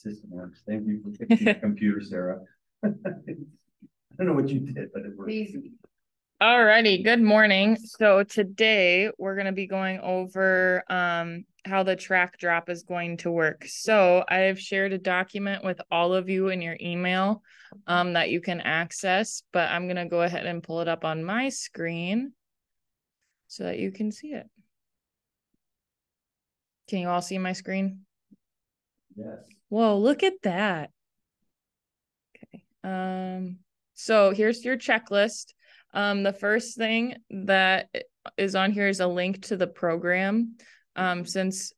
system works. Thank you for fixing the computer, Sarah. I don't know what you did, but it worked. Easy. All righty, good morning. So today we're going to be going over how the TrackDROP is going to work. So I have shared a document with all of you in your email that you can access, but I'm going to go ahead and pull it up on my screen so that you can see it. Can you all see my screen? Yes. Whoa, look at that. Okay. So here's your checklist. The first thing that is on here is a link to the program. Since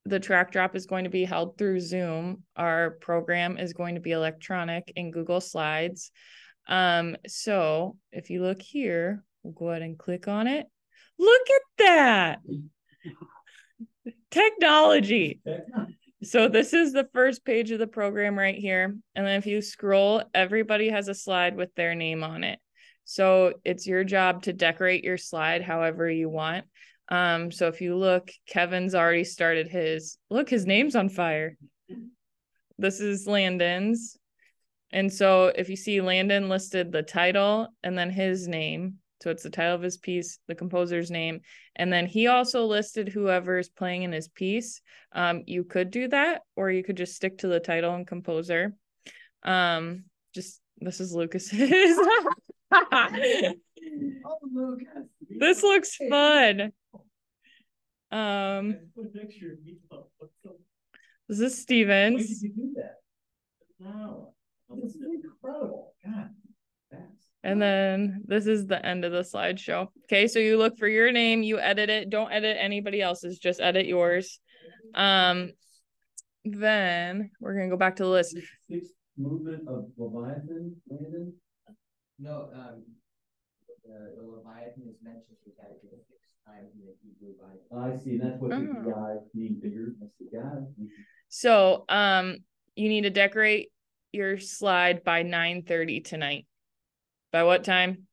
the TrackDROP is going to be held through Zoom, our program is going to be electronic in Google Slides. So if you look here, we'll go ahead and click on it. Look at that. Technology. So this is the first page of the program right here. And then if you scroll, everybody has a slide with their name on it. So it's your job to decorate your slide however you want. So if you look, Kevin's already started his. Look, his name's on fire. This is Landon's. And so if you see, Landon listed the title and then his name. So it's the title of his piece, the composer's name. And then he also listed whoever is playing in his piece. You could do that, or you could just stick to the title and composer. This is Lucas's. Oh, Lucas. This looks fun. This is Steven's. Why did you do that? Wow. This is incredible. God. And then this is the end of the slideshow. Okay, so you look for your name, you edit it. Don't edit anybody else's, just edit yours. Then we're gonna go back to the list. Sixth movement of Leviathan, Landon? No, the Leviathan is mentioned in category 6 times in the Hebrew Bible. I see, that's what the guy being bigger. That's the guy. So you need to decorate your slide by 9:30 tonight. By what time?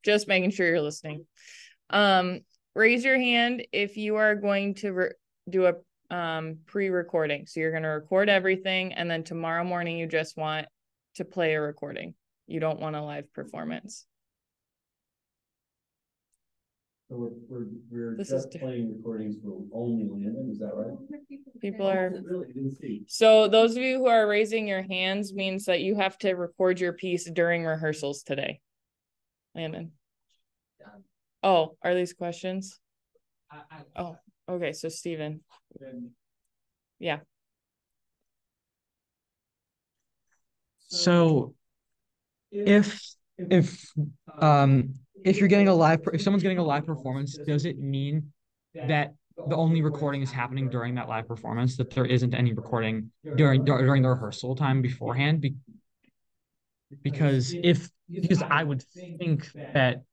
Just making sure you're listening. Raise your hand if you are going to do a pre-recording. So you're going to record everything, and then tomorrow morning you just want to play a recording. You don't want a live performance. So we're just playing recordings for only Landon, is that right? People are really didn't see. So those of you who are raising your hands means that you have to record your piece during rehearsals today. Landon. Oh, are these questions? Oh, okay. So Steven. Yeah. So if you're getting if someone's getting a live performance, does it mean that the only recording is happening during that live performance, that there isn't any recording during the rehearsal time beforehand? Because I would think that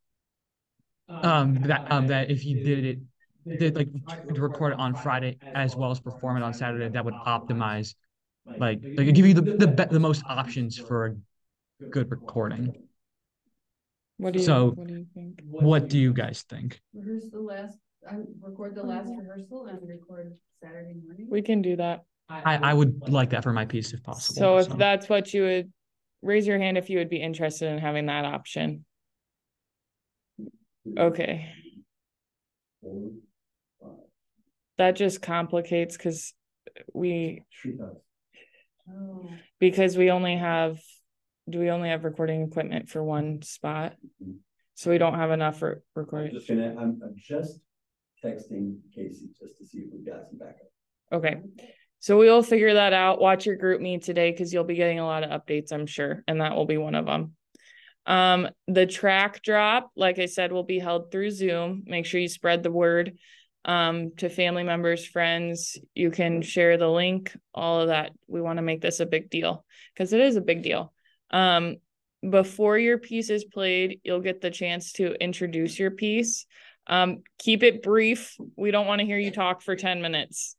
that if you did to record it on Friday as well as perform it on Saturday, that would optimize, like give you the most options for a good recording. What do you think? What do you guys think? Record the last rehearsal and record Saturday morning. We can do that. I would like that for my piece if possible. So if that's what you would, raise your hand if you would be interested in having that option. Okay. That just complicates because we only have recording equipment for one spot, so we don't have enough for recording. I'm just texting Casey just to see if we've got some backup. Okay, so we will figure that out. Watch your group meet today because you'll be getting a lot of updates, I'm sure, and that will be one of them. The TrackDROP, like I said, will be held through Zoom. Make sure you spread the word to family members, friends. You can share the link, all of that. We want to make this a big deal because it is a big deal. Before your piece is played, you'll get the chance to introduce your piece. Keep it brief. We don't want to hear you talk for 10 minutes.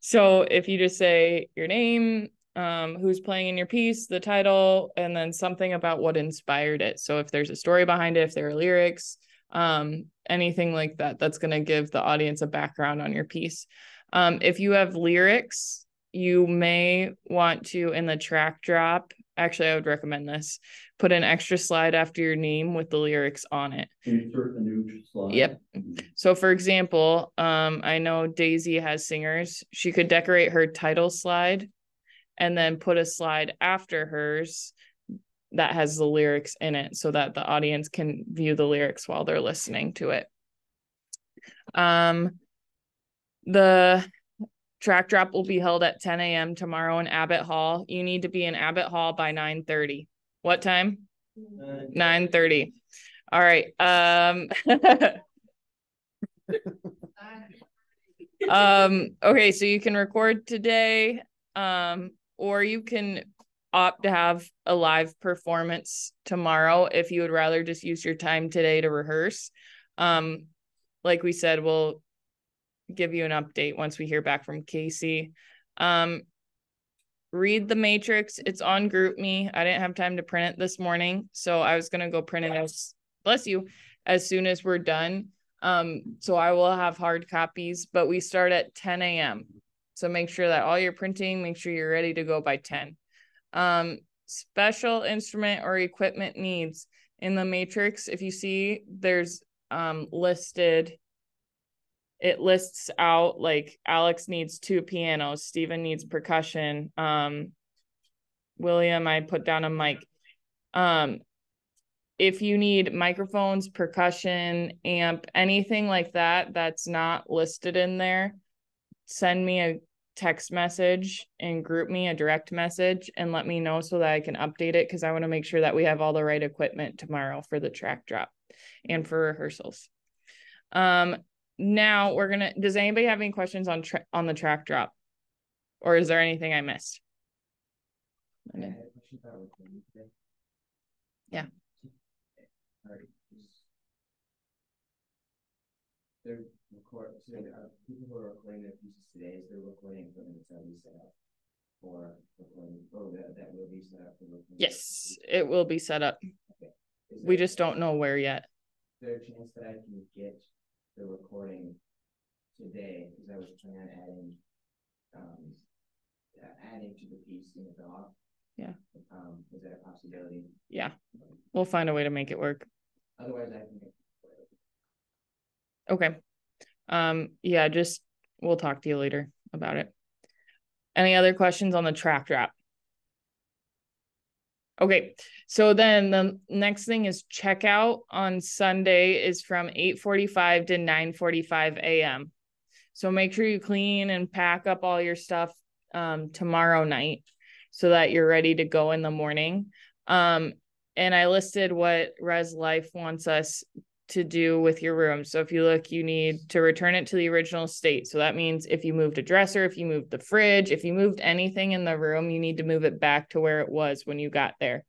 So if you just say your name, who's playing in your piece, the title, and then something about what inspired it. So if there's a story behind it, if there are lyrics, anything like that, that's going to give the audience a background on your piece. If you have lyrics, you may want to, in the track drop, actually, I would recommend this, put an extra slide after your name with the lyrics on it. Insert a new slide. Yep. So for example, I know Daisy has singers. She could decorate her title slide and then put a slide after hers that has the lyrics in it so that the audience can view the lyrics while they're listening to it. The track drop will be held at 10 a.m. tomorrow in Abbott Hall. You need to be in Abbott Hall by 9:30. What time? 9:30. All right. Okay, so you can record today, or you can opt to have a live performance tomorrow if you would rather just use your time today to rehearse. Like we said, we'll give you an update once we hear back from Casey. Read the matrix. It's on GroupMe. I didn't have time to print it this morning, so I was gonna go print it as soon as we're done. So I will have hard copies, but we start at 10 a.m. So make sure that all your printing, make sure you're ready to go by 10. Special instrument or equipment needs in the matrix. If you see, there's listed. It lists out like Alex needs 2 pianos, Stephen needs percussion, William, I put down a mic. If you need microphones, percussion, amp, anything like that that's not listed in there, send me a text message and GroupMe, a direct message, and let me know so that I can update it, because I want to make sure that we have all the right equipment tomorrow for the track drop and for rehearsals. Now we're gonna, does anybody have any questions on the track drop, or is there anything I missed? Yeah. They're people who are recording their pieces today, is they're recording equipment that's already set up for recording, or that will be set up for recording? Yes, it will be set up. Okay. We just don't know where yet. Is there a chance that I can get the recording today? Because I was planning on adding to the piece in the doc. Yeah. Is that a possibility? Yeah, we'll find a way to make it work. Otherwise, I can. Okay. Yeah, just we'll talk to you later about it. Any other questions on the track drop? Okay, so then the next thing is checkout on Sunday is from 8:45 to 9:45 a.m. So make sure you clean and pack up all your stuff tomorrow night so that you're ready to go in the morning. And I listed what Res Life wants us to do with your room. So if you look, you need to return it to the original state. So that means if you moved a dresser, if you moved the fridge, if you moved anything in the room, you need to move it back to where it was when you got there.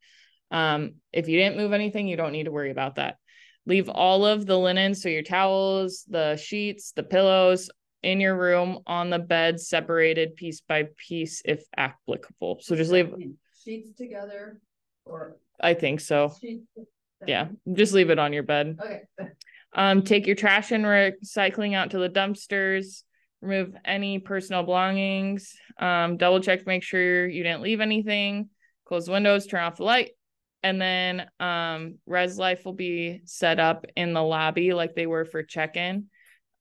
If you didn't move anything, you don't need to worry about that. Leave all of the linen, so your towels, the sheets, the pillows in your room on the bed, separated piece by piece if applicable. So just leave sheets together, or I think so. sheets. Yeah, just leave it on your bed. Okay. Take your trash and recycling out to the dumpsters. Remove any personal belongings. Double check to make sure you didn't leave anything. Close the windows, turn off the light. And then Res Life will be set up in the lobby like they were for check-in.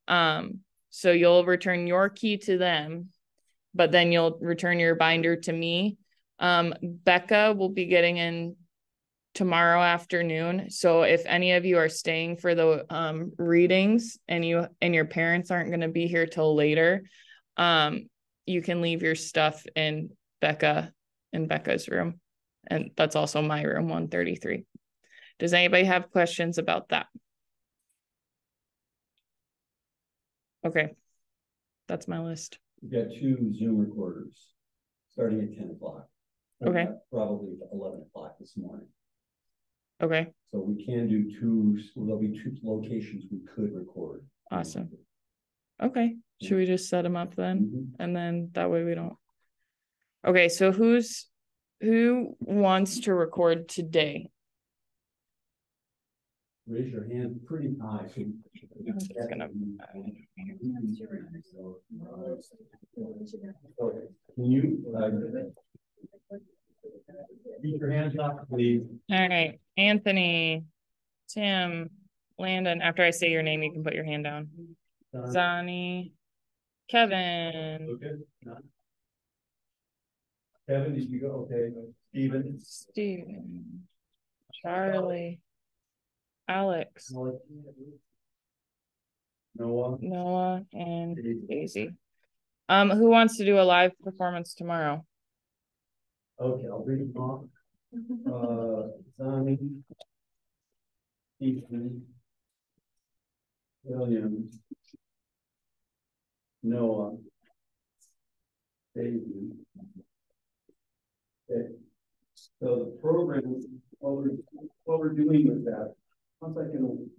So you'll return your key to them, but then you'll return your binder to me. Becca will be getting in tomorrow afternoon. So if any of you are staying for the readings and you and your parents aren't going to be here till later, you can leave your stuff in Becca's room. And that's also my room, 133. Does anybody have questions about that? Okay, that's my list. We've got 2 Zoom recorders starting at 10 o'clock. Okay. Probably 11 o'clock this morning. Okay. So we can do 2, there'll be 2 locations we could record. Awesome. Okay. Should we just set them up then? And then that way we don't. Okay. So who wants to record today? raise your hand pretty high. I'm just gonna- Can you, keep your hands up, please? All right, Anthony, Tim, Landon, after I say your name, you can put your hand down. Zani, Kevin, Okay. Kevin, did you go? Okay. Steven. Steven, Charlie, Alex, Noah. Noah, and Daisy. Who wants to do a live performance tomorrow? Okay, I'll read them off. Zani. Ethan. William. Noah. Daisy. Okay. So the program, what we're doing with that, once I can,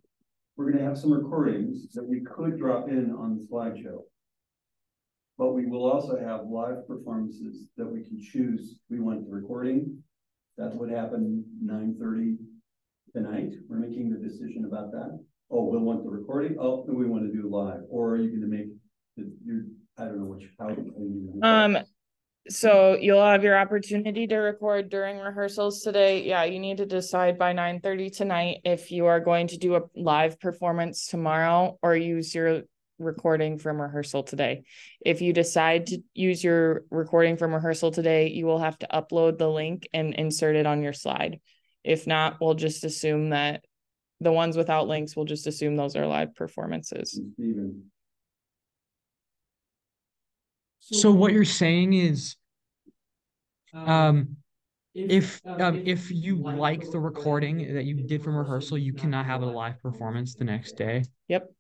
we're gonna have some recordings that we could drop in on the slideshow. But we will also have live performances that we can choose. We want the recording. That would happen 9:30 tonight. We're making the decision about that. Oh, we'll want the recording. Oh, then we want to do live. Or are you going to make I don't know how. So you'll have your opportunity to record during rehearsals today. Yeah, you need to decide by 9:30 tonight if you are going to do a live performance tomorrow or use your recording from rehearsal today. If you decide to use your recording from rehearsal today, you will have to upload the link and insert it on your slide. If not, we'll just assume that the ones without links, we'll just assume those are live performances. So what you're saying is, if you like the recording that you did from rehearsal, you cannot have a live performance the next day. Yep.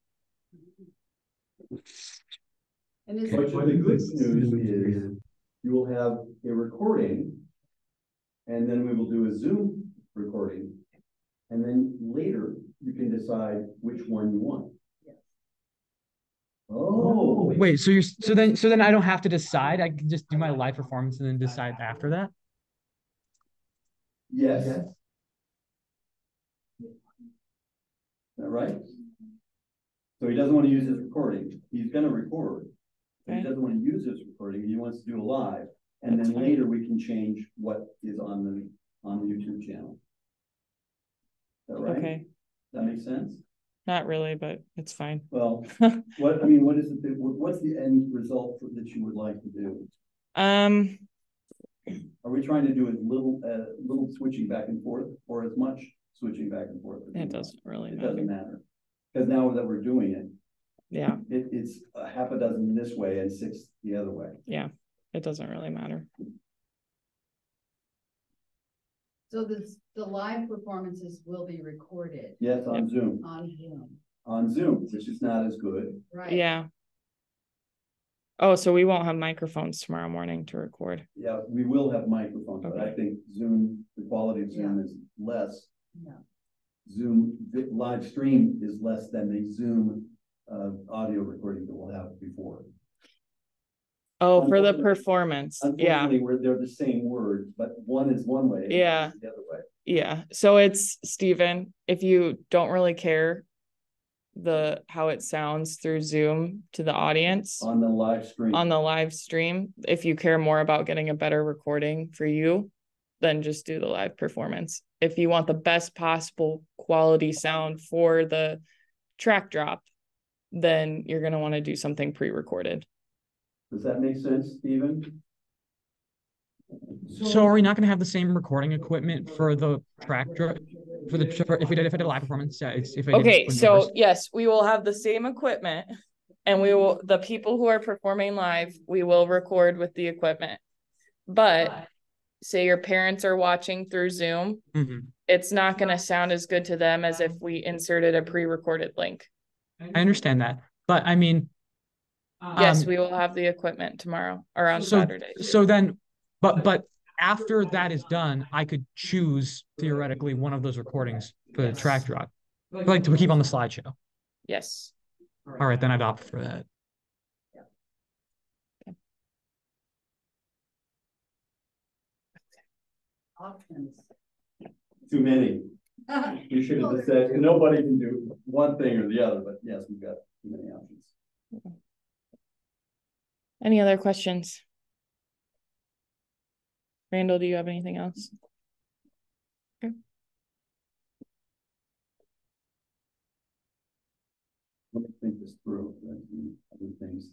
And is But the good news is you will have a recording and then we will do a Zoom recording. And then later you can decide which one you want. Oh. Wait, so then I don't have to decide. I can just do my live performance and then decide after that. Yes. Is that right? So he doesn't want to use his recording. He's going to record. But he doesn't want to use his recording. He wants to do a live. And then later we can change what is on the YouTube channel. Is that right? Okay. Does that make sense? Not really, but it's fine. Well, what is it? What's the end result that you would like to do? Are we trying to do as little switching back and forth, or as much switching back and forth? It doesn't really It matter. doesn't matter, because now that we're doing it, Yeah. it's a half a dozen this way and 6 the other way. Yeah. It doesn't really matter. So the live performances will be recorded Yes, on Zoom. on Zoom, On Zoom, which is not as good. right? Yeah. Oh, so we won't have microphones tomorrow morning to record. Yeah, we will have microphones, but I Okay. think Zoom, the quality of Zoom is less. Yeah. Zoom live stream is less than the Zoom audio recording that we'll have before. Oh, for the performance. Yeah. Unfortunately, they're the same words, but one is one way. And Yeah. one is the other way. Yeah. So it's Stephen, if you don't really care how it sounds through Zoom to the audience On the live stream. If you care more about getting a better recording for you, then just do the live performance. If you want the best possible quality sound for the track drop, then you're going to want to do something pre-recorded. Does that make sense, Stephen? So are we not going to have the same recording equipment for the track drop? If I did a live performance, Okay, so yes, we will have the same equipment, and the people who are performing live, we will record with the equipment. But say your parents are watching through Zoom, it's not going to sound as good to them as if we inserted a pre-recorded link. I understand that, but I mean, yes, we will have the equipment tomorrow or on Saturday. So then, but after that is done, I could choose theoretically one of those recordings for the track drop, like to keep on the slideshow. Yes. All right, then I'd opt for that. Options. Too many. You should have just said, nobody can do one thing or the other, but yes, we've got too many options. Any other questions? Randall, do you have anything else? Okay. Let me think this through. Other things.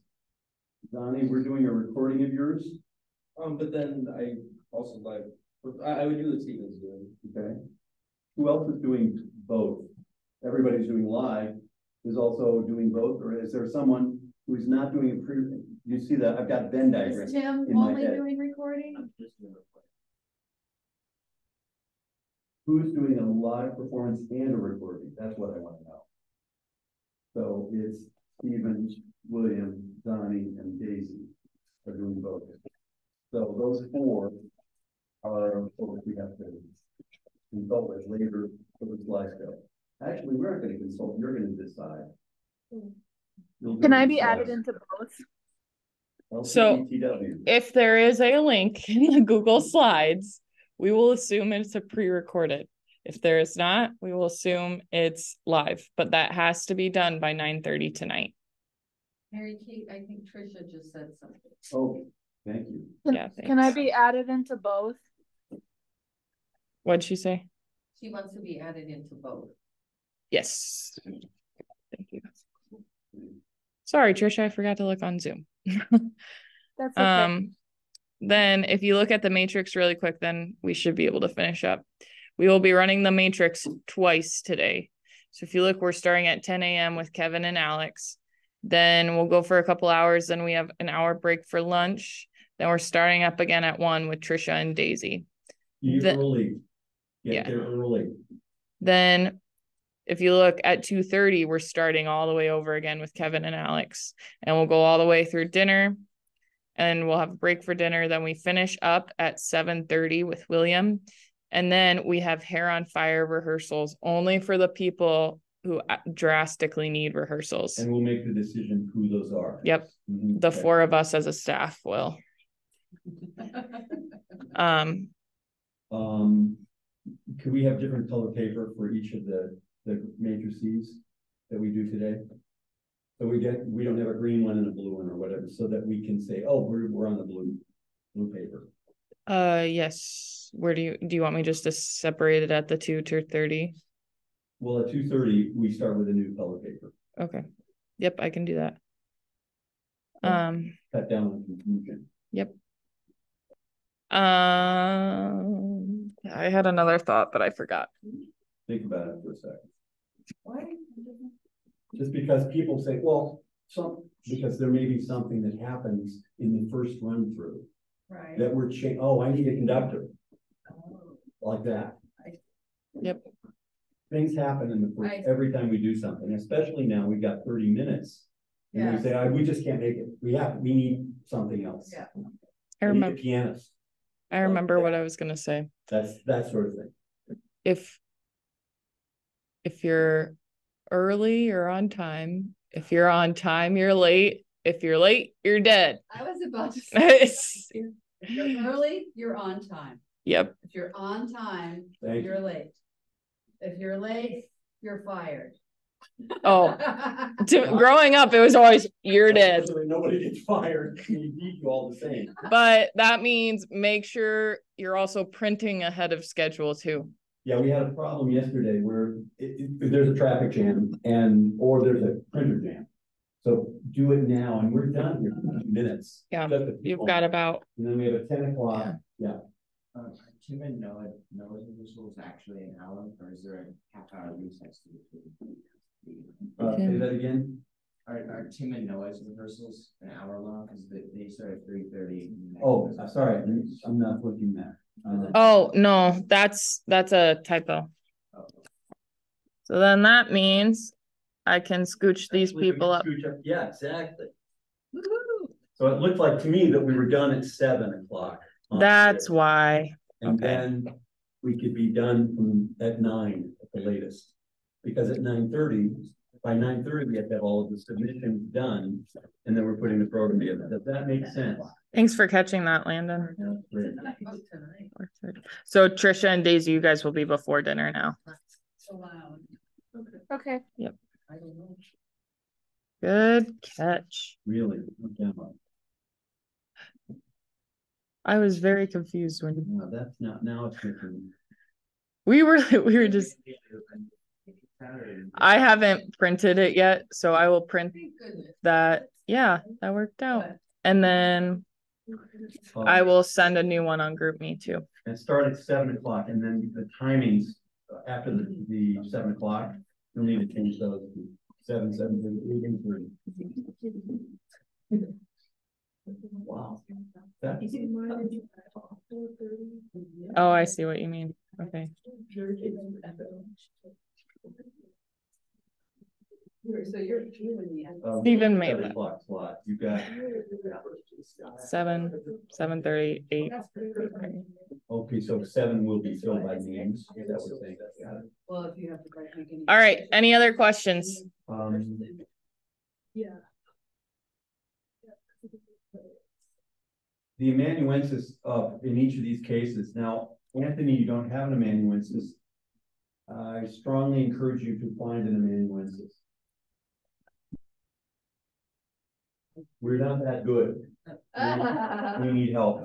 Donnie, we're doing a recording of yours. But then I also like, I would do the Stevens doing. Okay. Who else is doing both? Everybody's doing live. Is also doing both, or is there someone who's not doing a pre? You see that I've got Venn diagram. Is Tim in my only head. doing recording? I'm just doing recording. Who's doing a live performance and a recording? That's what I want to know. So it's Stephen, William, Donnie, and Daisy are doing both. So those four are what we have to consult with later for the slideshow. Actually, we're not going to consult. You're going to decide. Can I be added into both? So if there is a link in the Google Slides, we will assume it's a pre-recorded. If there is not, we will assume it's live, but that has to be done by 9:30 tonight. Mary Kate, I think Trisha just said something. Oh, thank you. Yeah. Can I thanks. be added into both? What'd she say? She wants to be added into both. Yes. Thank you. Sorry, Trisha, I forgot to look on Zoom. That's okay. Then if you look at the matrix really quick, then we should be able to finish up. We will be running the matrix twice today. So if you look, we're starting at 10 a.m. with Kevin and Alex. Then we'll go for a couple hours. Then we have an hour break for lunch. Then we're starting up again at 1 with Trisha and Daisy. You're early. Yeah. They're early. Then if you look at 2:30, we're starting all the way over again with Kevin and Alex. And we'll go all the way through dinner. And we'll have a break for dinner. Then we finish up at 7:30 with William. And then we have Hair on Fire rehearsals only for the people who drastically need rehearsals. And we'll make the decision who those are. Yep. Mm-hmm. The four of us as a staff will. Could we have different color paper for each of the matrices that we do today? So we don't have a green one and a blue one or whatever, so that we can say, oh, we're on the blue paper. Yes. Where do you want me just to separate it at the 2 to 30? Well, at 2:30, we start with a new color paper. Okay. Yep, I can do that. Cut down on confusion. Yep. I had another thought, but I forgot. Think about it for a second. Why? Just because people say, well, because there may be something that happens in the first run through. Right. That we're I need a conductor. Like that. Yep. Things happen in the first, every time we do something, especially now we've got 30 minutes. And we say, we just can't make it. We need something else. Yeah. I remember. Pianist. I remember what I was gonna say. That's that sort of thing. If you're early, you're on time. If you're on time, you're late. If you're late, you're dead. I was about to say, Yep. if you're early, you're on time. If you're on time, you're late. If you're late, you're fired. Oh, growing up, it was always you're dead. Nobody gets fired. We need you all the same. But that means make sure you're also printing ahead of schedule too. Yeah, we had a problem yesterday where there's a traffic jam or there's a printer jam. So do it now, and we're done here in 2 minutes. Yeah, you've got about. And then we have a 10 o'clock. Yeah. Tim and Noah rehearsals actually an hour, or is there a half-hour recess to between? Say that again. Are Tim and Noah's rehearsals an hour long? Because they start at 3:30. Oh, sorry, I'm not looking there. Oh no, that's a typo. So then that means I can scooch these people up. Yeah, exactly. So it looked like to me that we were done at 7 o'clock. That's why. And then we could be done at 9 at the latest. Because at 9:30, by 9:30, we have to have all of the submissions done, and then we're putting the program together. Does that make sense? Thanks for catching that, Landon. Great. So Trisha and Daisy, you guys will be before dinner now. allowed. Okay. Yep. Good catch. Really? Okay. I was very confused when No, that's not, now it's different. we were just, I haven't printed it yet, so I will print that. Yeah, that worked out. And then I will send a new one on GroupMe too. And start at 7 o'clock, and then the timings after the 7 o'clock, you'll need to change those to 7, 7:30, 8:30. Wow. That's... Oh, I see what you mean. Okay. So you're doing the Stephen made 7 o'clock slot. You got 7, 7:30, 8. okay, so 7 will be filled by names. Is that what you're saying? well, if you have to make any. All right. Any other questions? Yeah. The amanuensis in each of these cases. Now, Anthony, you don't have an amanuensis. I strongly encourage you to find an amanuensis. We're not that good. We need help.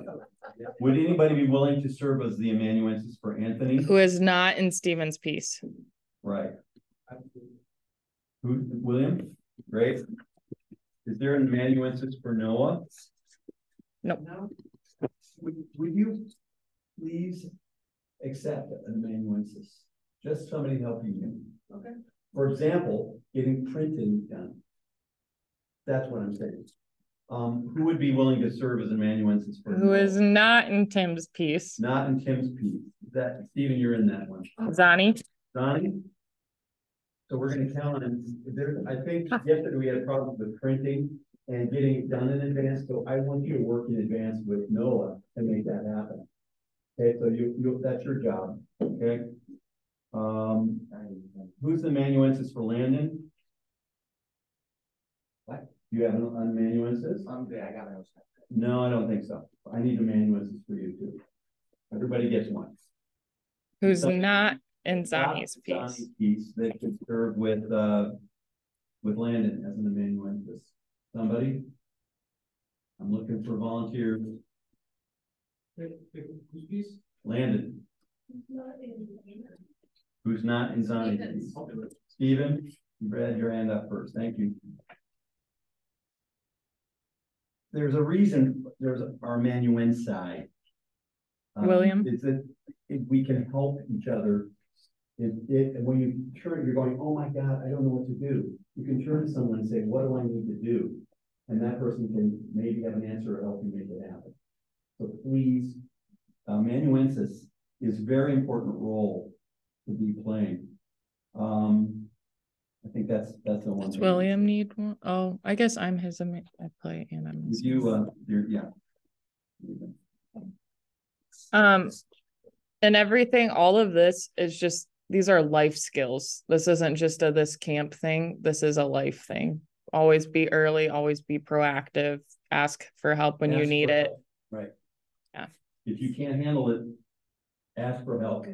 Would anybody be willing to serve as the amanuensis for Anthony? Who is not in Stephen's piece? Right. Who? William? Great. Is there an amanuensis for Noah? Nope. No. Would you please accept an amanuensis? Just somebody helping you. Okay. For example, getting printing done. That's what I'm saying. Who would be willing to serve as amanuensis for Who is not in Tim's piece? Not in Tim's piece. That Stephen, you're in that one. Zani. Zani. So we're going to count on there. I think yesterday we had problems with printing and getting it done in advance. So I want you to work in advance with Noah to make that happen. Okay, so you that's your job. Okay. Who's the amanuensis for Landon? What? You have an amanuensis? I'm good. I got my own stuff. No, I don't think so. I need amanuensis for you too. Everybody gets one. Who's not in Zani's piece? Zani's piece that could serve with Landon as an amanuensis. Somebody? I'm looking for volunteers. Whose piece? Landon. Who's not in Zani's piece? Stephen, you had your hand up first. Thank you. There's a reason there's our amanuensi. William? It's that we can help each other. When you turn, you're going, oh my God, I don't know what to do. You can turn to someone and say, what do I need to do? And that person can maybe have an answer or help you make it happen. So please, amanuensis is a very important role to be playing. I think that's the one. Does William need one? Oh, I guess I'm his. I play and I'm. With you, yeah. And everything. All of this is just these are life skills. This isn't just this camp thing. This is a life thing. Always be early. Always be proactive. Ask for help when you need it. Right. Yeah. If you can't handle it, ask for help.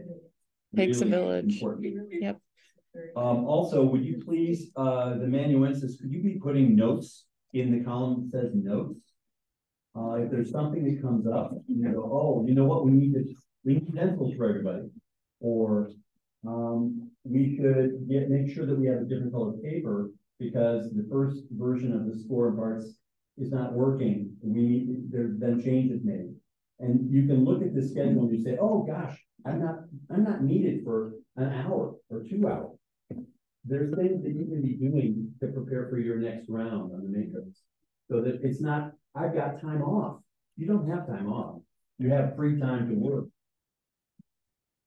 Takes a village. Important. Yep. Also, would you please, the amanuensis, could you be putting notes in the column that says notes? If there's something that comes up, you go, oh, you know what, we need pencils for everybody. Or we should make sure that we have a different color paper because the first version of the score and parts is not working. There's been changes made. And you can look at the schedule and you say, oh gosh, I'm not needed for an hour or 2 hours. There's things that you can be doing to prepare for your next round on the matrix. So that it's not, I've got time off. You don't have time off. You have free time to work.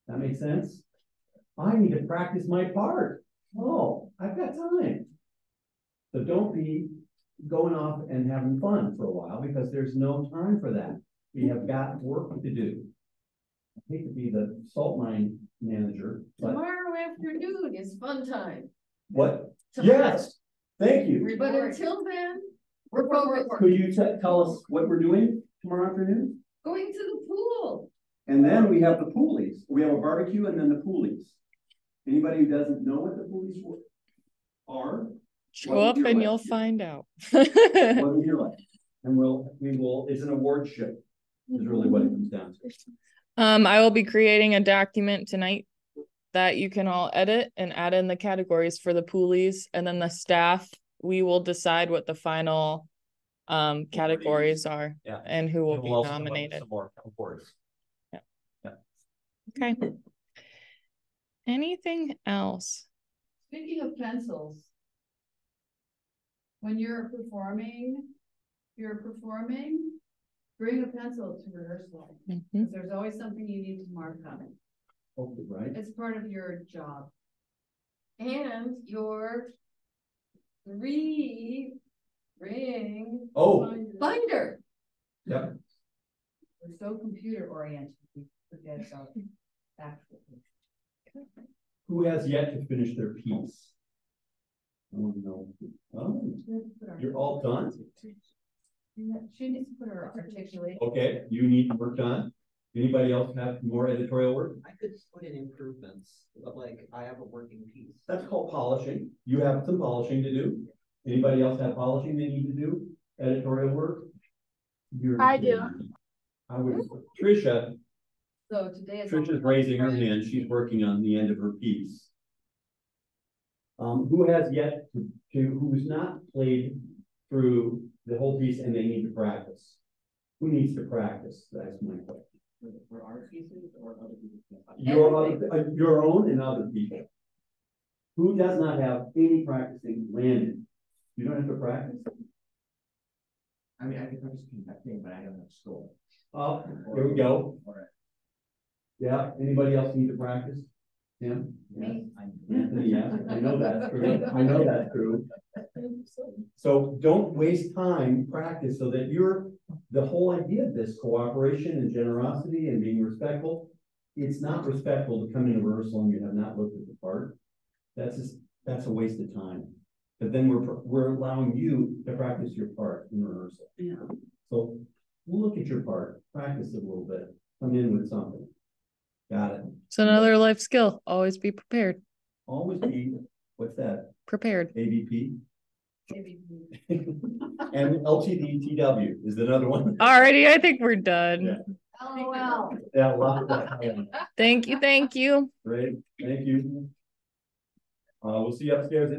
That makes sense? I need to practice my part. Oh, I've got time. So don't be going off and having fun for a while because there's no time for that. We have got work to do. I hate to be the salt mine manager. Tomorrow afternoon is fun time. What? Tomorrow. Yes. Thank you. But until then, we're going. Could you tell us what we're doing tomorrow afternoon? Going to the pool. And then we have the poolies. We have a barbecue and then the poolies. Anybody who doesn't know what the police are, show up and you'll find out. What would you like? And we will, it's an award show, is really what it comes down to. I will be creating a document tonight that you can all edit and add in the categories for the poolies, and then the staff, we will decide what the final categories are, and who will be nominated. Some more, of course. Yeah. Okay. Anything else? Speaking of pencils, when you're performing, bring a pencil to rehearsal. Because there's always something you need to mark on. Okay, right. It's part of your job. And your 3-ring binder. Yep. We're so computer oriented, we forget about actual. Who has yet to finish their piece? I don't know. Oh, you're all done? She needs to put her articulate. Okay, you need to work on. Anybody else have more editorial work? I could put in improvements, but like I have a working piece. That's called polishing. You have some polishing to do. Anybody else have polishing they need to do? Editorial work? I do. I would. Trisha. So today is Trisha's raising her hand. She's working on the end of her piece. Who has yet who's not played through the whole piece and they need to practice? Who needs to practice? That's my question. For our pieces or other people's? Your own and other people. Who does not have any practicing landed? You don't have to practice. I mean, I can practice conducting, but I don't have school. Oh, here we go. Yeah. Anybody else need to practice? Tim? Me. Anthony, yes. I know that's true. I know that's true. So don't waste time practice so that the whole idea of this cooperation and generosity and being respectful, it's not respectful to come into rehearsal and you have not looked at the part. That's a waste of time. But then we're allowing you to practice your part in rehearsal. Yeah. So look at your part, practice it a little bit, come in with something. Got it. It's another life skill. Always be prepared. Always be, what's that? Prepared. AVP. And LTD-TW is another one. Alrighty, I think we're done. Yeah. LOL. Yeah, a lot of that. Thank you. Great, thank you. We'll see you upstairs.